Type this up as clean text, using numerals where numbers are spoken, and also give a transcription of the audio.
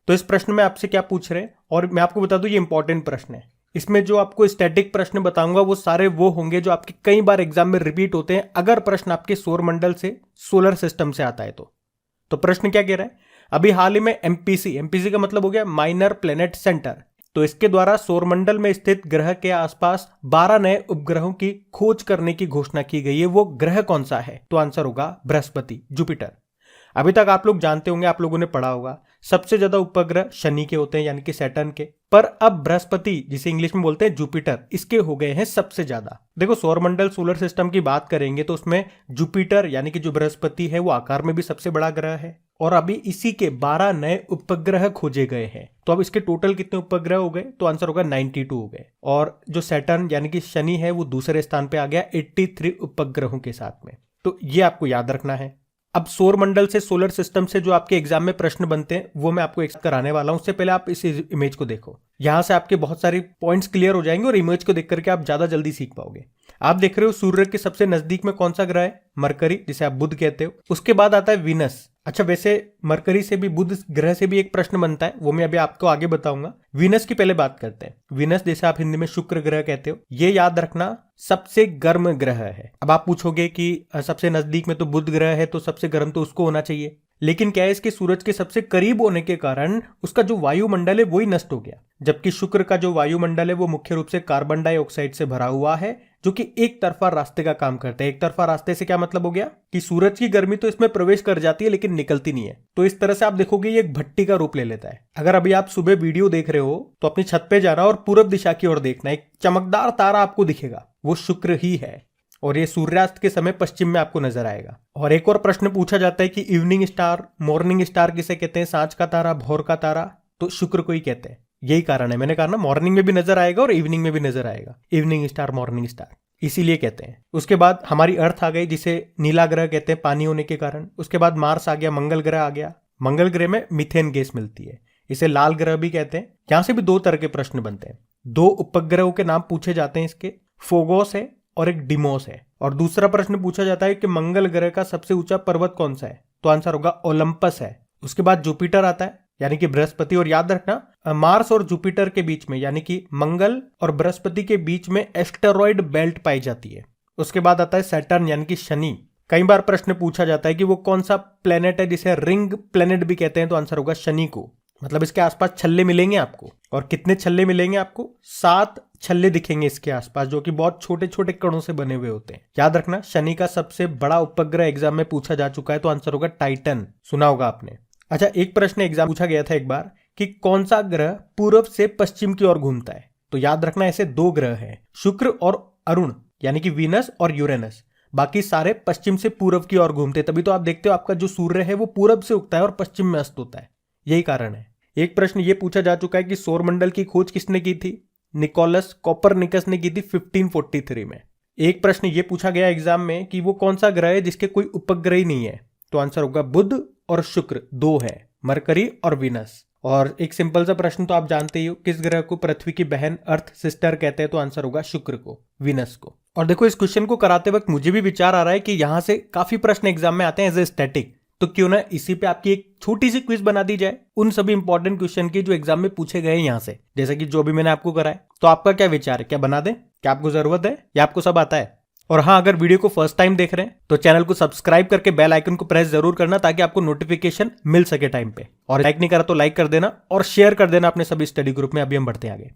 तो इस प्रश्न में आपसे क्या पूछ रहे हैं, और मैं आपको बता दूं ये इंपॉर्टेंट प्रश्न है। इसमें जो आपको स्टैटिक प्रश्न बताऊंगा वो सारे वो होंगे जो आपके कई बार एग्जाम में रिपीट होते हैं, अगर प्रश्न आपके सौर मंडल से, सोलर सिस्टम से आता है तो प्रश्न क्या कह रहा है, अभी हाल ही में एमपीसी का मतलब हो गया माइनर प्लेनेट सेंटर, तो इसके द्वारा सौरमंडल में स्थित ग्रह के आसपास 12 नए उपग्रहों की खोज करने की घोषणा की गई है। वो ग्रह कौन सा है? तो आंसर होगा बृहस्पति, जुपिटर। अभी तक आप लोग जानते होंगे, आप लोगों ने पढ़ा होगा, सबसे ज्यादा उपग्रह शनि के होते हैं यानी कि सैटर्न के, पर अब बृहस्पति जिसे इंग्लिश में बोलते हैं जुपिटर, इसके हो गए हैं सबसे ज्यादा। देखो सौरमंडल सोलर सिस्टम की बात करेंगे तो उसमें जुपिटर यानी कि जो बृहस्पति है वो आकार में भी सबसे बड़ा ग्रह है, और अभी इसी के 12 नए उपग्रह खोजे गए हैं। तो अब इसके टोटल कितने उपग्रह हो गए? तो आंसर होगा 92 हो गए। और जो सैटर्न यानी कि शनि है वो दूसरे स्थान पे आ गया 83 उपग्रहों के साथ में। तो ये आपको याद रखना है। अब सौर मंडल से, सोलर सिस्टम से जो आपके एग्जाम में प्रश्न बनते हैं वो मैं आपको एक कराने वाला हूं। उससे पहले आप इस इमेज को देखो, यहां से आपके बहुत सारे पॉइंट्स क्लियर हो जाएंगे और इमेज को देख करके आप ज्यादा जल्दी सीख पाओगे। आप देख रहे हो सूर्य के सबसे नजदीक में कौन सा ग्रह है? मरकरी, जिसे आप बुध कहते हो। उसके बाद आता है वीनस। अच्छा, वैसे मरकरी से भी, बुध ग्रह से भी एक प्रश्न बनता है, वो मैं अभी आपको आगे बताऊंगा। वीनस की पहले बात करते हैं। वीनस जैसे आप हिंदी में शुक्र ग्रह कहते हो, ये याद रखना सबसे गर्म ग्रह है। अब आप पूछोगे कि सबसे नजदीक में तो बुध ग्रह है, तो सबसे गर्म तो उसको होना चाहिए, लेकिन क्या है, इसके सूरज के सबसे करीब होने के कारण उसका जो वायुमंडल है वही नष्ट हो गया। जबकि शुक्र का जो वायुमंडल है वो मुख्य रूप से कार्बन डाइऑक्साइड से भरा हुआ है, जो कि एक तरफा रास्ते का काम करता है। एक तरफा रास्ते से क्या मतलब हो गया कि सूरज की गर्मी तो इसमें प्रवेश कर जाती है लेकिन निकलती नहीं है। तो इस तरह से आप देखोगे ये एक भट्टी का रूप ले लेता है। अगर अभी आप सुबह वीडियो देख रहे हो तो अपनी छत पे जाना और पूरब दिशा की ओर देखना, एक चमकदार तारा आपको दिखेगा, वो शुक्र ही है, और ये सूर्यास्त के समय पश्चिम में आपको नजर आएगा। और एक और प्रश्न पूछा जाता है कि इवनिंग स्टार, मॉर्निंग स्टार किसे कहते हैं? सांझ का तारा, भोर का तारा, तो शुक्र को ही कहते हैं। यही कारण है, मैंने कहा ना मॉर्निंग में भी नजर आएगा और इवनिंग में भी नजर आएगा, इवनिंग स्टार, मॉर्निंग स्टार, इसीलिए कहते हैं। उसके बाद हमारी अर्थ आ गई, जिसे नीला ग्रह कहते हैं पानी होने के कारण। उसके बाद मार्स आ गया, मंगल ग्रह आ गया। मंगल ग्रह में मीथेन गैस मिलती है, इसे लाल ग्रह भी कहते हैं। यहां से भी दो तरह के प्रश्न बनते हैं। 2 उपग्रहों के नाम पूछे जाते हैं इसके, फोगोस है और एक डिमोस है। और दूसरा प्रश्न पूछा जाता है कि मंगल ग्रह का सबसे ऊंचा पर्वत कौन सा है? तो आंसर होगा ओलंपस है। उसके बाद जुपिटर आता है यानी कि बृहस्पति, और याद रखना मार्स और जुपिटर के बीच में यानी कि मंगल और बृहस्पति के बीच में एस्टेरॉइड बेल्ट पाई जाती है। उसके बाद आता है सैटर्न यानी कि शनि। कई बार प्रश्न पूछा जाता है कि वो कौन सा प्लेनेट है जिसे रिंग प्लेनेट भी कहते हैं, तो आंसर होगा शनि को। मतलब इसके आसपास छल्ले मिलेंगे आपको, और कितने छल्ले मिलेंगे आपको? 7 छल्ले दिखेंगे इसके आसपास, जो कि बहुत छोटे छोटे कणों से बने हुए होते हैं। याद रखना शनि का सबसे बड़ा उपग्रह एग्जाम में पूछा जा चुका है, तो आंसर होगा टाइटन, सुना होगा आपने। अच्छा, एक प्रश्न एग्जाम पूछा गया था एक बार कि कौन सा ग्रह पूर्व से पश्चिम की ओर घूमता है? तो याद रखना ऐसे 2 ग्रह हैं, शुक्र और अरुण यानी कि वीनस और यूरेनस। बाकी सारे पश्चिम से पूर्व की ओर घूमते, तभी तो आप देखते हो आपका जो सूर्य है वो पूरब से उगता है और पश्चिम में अस्त होता है, यही कारण है। एक प्रश्न ये पूछा जा चुका है कि सौरमंडल की खोज किसने की थी? निकोलस कोपरनिकस ने की थी 1543 में। एक प्रश्न ये पूछा गया एग्जाम में कि वो कौन सा ग्रह है जिसके कोई उपग्रह ही नहीं है? तो आंसर होगा बुध और शुक्र, 2 है, मरकरी और वीनस। और एक सिंपल सा प्रश्न तो आप जानते ही हो, किस ग्रह को पृथ्वी की बहन अर्थ सिस्टर कहते हैं? तो आंसर होगा शुक्र को, वीनस को। और देखो इस क्वेश्चन को कराते वक्त मुझे भी विचार आ रहा है कि यहां से काफी प्रश्न एग्जाम में आते हैं एज ए स्टैटिक, तो क्यों ना इसी पे आपकी एक छोटी सी क्विज बना दी जाए उन सभी इंपॉर्टेंट क्वेश्चन की जो एग्जाम में पूछे गए यहां से, जैसे कि जो भी मैंने आपको कराया। तो आपका क्या विचार है, क्या बना दें? क्या आपको जरूरत है या आपको सब आता है? और हाँ, अगर वीडियो को फर्स्ट टाइम देख रहे हैं तो चैनल को सब्सक्राइब करके बेल आइकन को प्रेस जरूर करना, ताकि आपको नोटिफिकेशन मिल सके टाइम पे। और लाइक नहीं करा तो लाइक कर देना और शेयर कर देना अपने सभी स्टडी ग्रुप में। अभी हम बढ़ते हैं आगे।